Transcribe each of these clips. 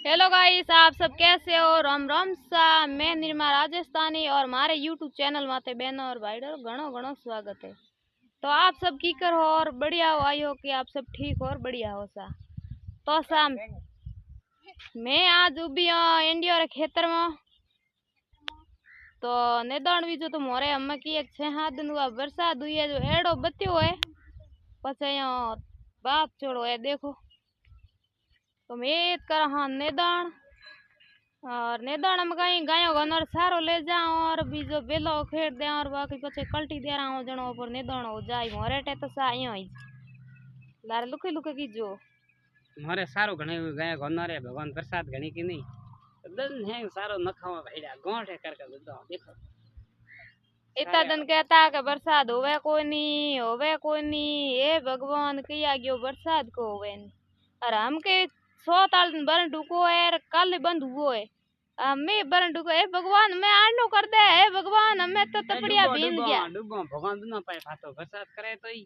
Hello guys, आप सब कैसे हो? राम राम सा। मैं निर्मा राजस्थानी और हमारे यूट्यूब चैनल माते बहनों और भाई घणो घणो स्वागत है। तो आप सब की कर हो और बढ़िया हो, आई हो कि आप सब ठीक हो और बढ़िया हो सा। तो सा मैं आज उभी इंडिया रे खेतर में तो निदान भी जो तो मोरे अम्मा की एक 6-7 दिन हुआ बरसात हुई है जो एड़ो बत्यो है पछे बाप छोड़ो है देखो। तो मैं कर हाँ निदान और नेदाण में कहीं गायों गनर सारो ले जाओ और बीजो बेलो खेड़ दे और बाकी पछे कल्टी दे रहा हूं जणो पर नेदाण हो जाय मोरेटे तो सा आयो ही लारे लुके लुके की जो मारे सारो घणे गाय गनर है भगवान प्रसाद घणी की नहीं दन है सारो नखावा भाईड़ा गोठ है करके दो देखो इतना दिन कहता कि बरसात होवे कोई नहीं हे भगवान किया गयो बरसात को होवे और हम के 100 दिन बरन डुको है कल बंद हुओ है मैं बरन डुको है भगवान मैं आनो कर दे है भगवान हमें तो तपड़िया बीन गया डुबो भगवान दुना पाए फातो बरसात करे तो ही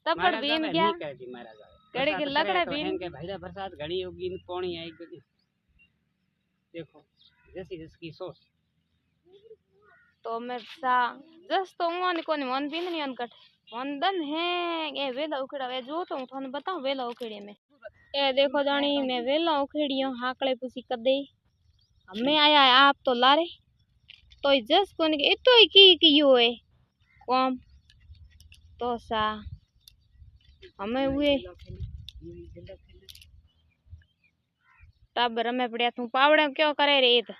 तपड़ बीन गया नहीं कहती मारा जावे घड़ी के लगड़े तो बीन के भाईड़ा बरसात घणी होगी न पानी आई गई देखो जैसी जिसकी सोच तो मैं सा जस तो उन कोनी मन बीन नहीं अनकट मन दन है ए वेला उखड़ा वे जो तो थाने बताऊं वेला उखड़े में ए देखो जानी मैं वेला उखड़ियो हाकले पुसी कदे हमें आया है आप तो लारे तो जस कोनी के इतो ही की कियो है कम तो सा हमें हुए टाबर में पड़िया तू पावड़े क्यों करे रे इत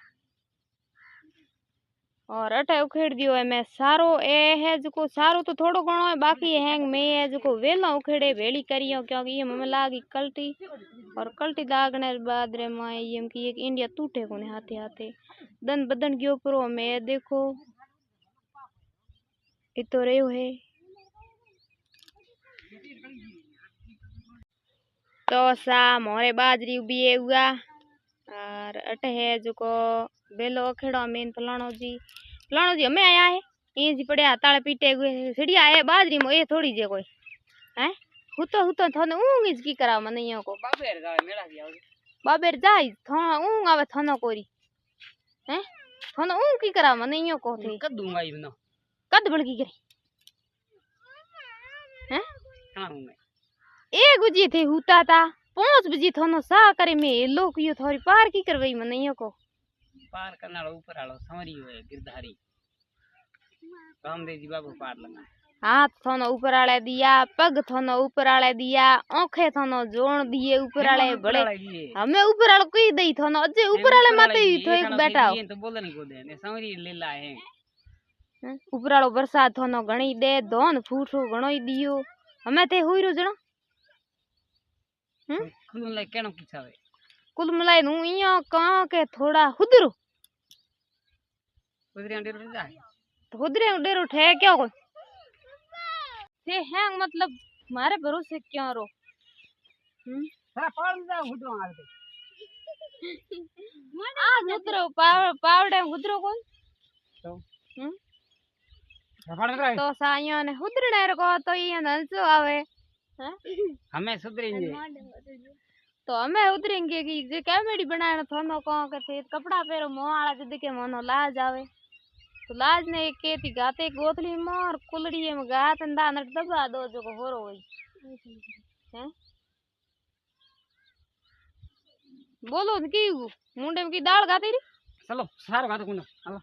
और अटे उखेड़ दियो है मैं सारो ए है जो सारो तो थोड़ो घणो है बाकी है मैं है जो वेला उखेड़े भेली करियो क्योंकि ये मम्मी लागी कल्टी और कल्टी लागने बाद रे मां ये की एक इंडिया टूटे कोने हाथे हाथे दन बदन गयो परो मैं देखो इतो रेयो है तो सा मोरे बाजरी उबी है हुआ और अटे है जो को बेलो खेड़ो मेन फलाणो जी हमें आया है ये जी पड़े ताले पीटे हुए सीढ़िया है बाजरी में ये थोड़ी जे कोई हैं हुतो थने ऊंग इज की करा मने यो को बाबेर जावे मेला की आवे बाबेर जाई थोना ऊंग आवे थनो कोरी हैं थनो ऊंग की करा मने यो को थे कद दूंगा ई बनो कद बड़की करे हैं हां हूं मैं ए गुजी थे हुता था 5 बजे थनो सा करे में लोग यो थोड़ी पार की करवई मने यो को पार करना ऊपर आलो समरी हुए गिरधारी रामदेव जी बाबू पार लगा हाथ थोनो ऊपर आले दिया पग थोनो ऊपर आले दिया आंखें थोनो जोड़ दिए ऊपर आले बड़े हमें ऊपर आले कोई दई थोनो अजे ऊपर आले माते तो एक बैठा हो तो बोले नहीं को दे ने समरी लीला है ऊपर आलो बरसात थोनो घणी दे धोन फूटो घणो ही दियो हमें ते होई रो जणो कुल मिला केनो की छावे कुल मिलाई नु इयो का के थोड़ा हुदरो उधर डेरो जा तो हुदरे डेरो ठे क्यों को से है मतलब मारे भरोसे क्यों रो सारा पाल जा हुदरो आल आ हुदरो पावड़े हुदरो कोन तो तो साइयो ने हुदरने को तो ये नलचो आवे हैं हमें सुधरेंगे तो हमें उतरेंगे कि जे कॉमेडी बनाना थानो को के थे कपड़ा पहरो मोह वाला जद के मनो लाज आवे तो लाज ने के ती गाते गोतली मोर कुलड़ी में गात अंदा नट दबा दो जो को होरो होई हैं बोलो की मुंडे में की दाल गाती री चलो सारो गातो कुनो चलो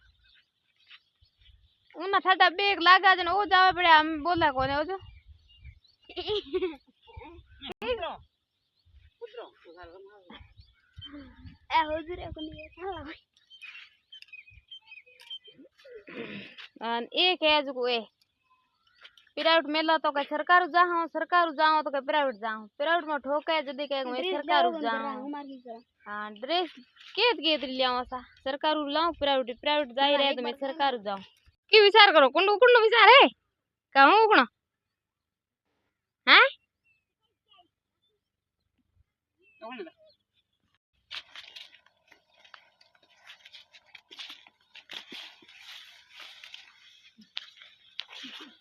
उना थाटा बेग लागा जन ओ जावे पड़े हम बोला कोने ओ जो ए हुजरे को लिए चला एक है जो ए प्राइवेट मेला तो के सरकार जाओ तो के प्राइवेट में ठोके जदी के मैं सरकार जाओ हां ड्रेस केत लियाओ सा सरकार लाओ प्राइवेट जाई रे तो मैं सरकार जाओ की विचार करो कुंडू कुंडू विचार है कहूं कोन हैं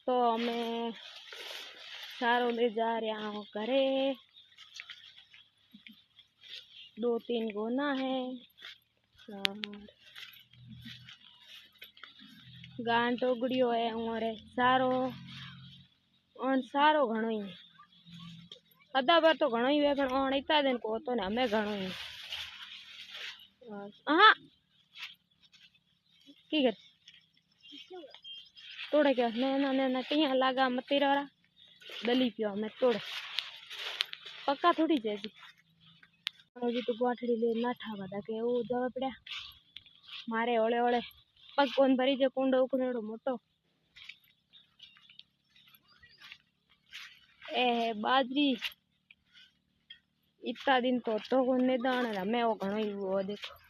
तो मैं सारो ले जा रहा हूँ घरे 2-3 गोना है और गांठ टोगड़ियो है और सारो घणो ही है। अदा बार तो घणो ही वे पण ओण इता दिन को तो ने हमें घणो ही हाँ की कर तोड़े क्या नैना टिया लागा मतीरा दली पियो हमें तोड़ पक्का थोड़ी जैसी अभी तो गुआठड़ी ले नाठा बदा के वो जवा पड़ा मारे ओले ओले पग कोन भरी जो कुंडो उखड़ेड़ो मोटो ए बाजरी इतना दिन तो कोने दाण हमें वो घणो ही वो देखो